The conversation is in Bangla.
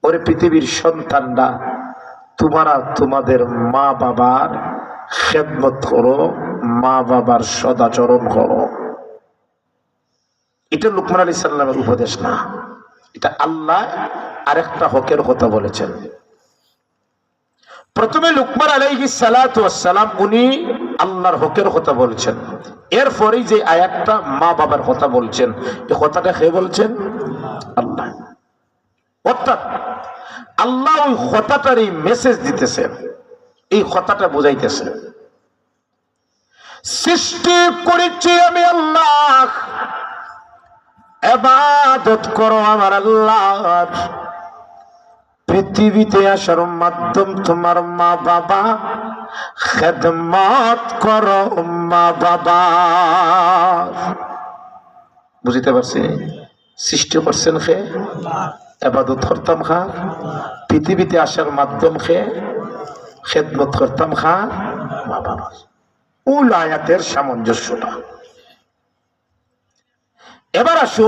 ওরে পৃথিবীর সন্তানরা, তোমরা তোমাদের মা বাবার খেদমত করো, মা বাবার সদাচরণ করো। এটা লুকমান আলাইহিস সালামের উপদেশ না, এটা আল্লাহ আরেকটা হকের কথা বলেছেন। প্রথমে লুকমান আলাইহিস সালাতু ওয়াস সালাম উনি আল্লাহর হকের কথা বলছেন, এরপরেই যে আয়াতটা মা বাবার কথা বলছেন, এই কথাটা কে বলছেন? আল্লাহ। অর্থাৎ আল্লাহ ওই কথাটারই মেসেজ দিতেছেন, এই কথাটা বুঝাইতেছে, সৃষ্টি করেছি আমি আল্লাহ, ইবাদত করো আমার আল্লাহর। পৃথিবীতে আসার মাধ্যম তোমার মা বাবা, খেদমত করো মা বাবা। বুঝতে পারছি? সৃষ্টি করছেন খে, ইবাদত করতাম খা, পৃথিবীতে আসার মাধ্যম খে, খেদমত করতাম খা মা বাবা। ওই আয়াতের সামঞ্জস্যটা এবার আসুন।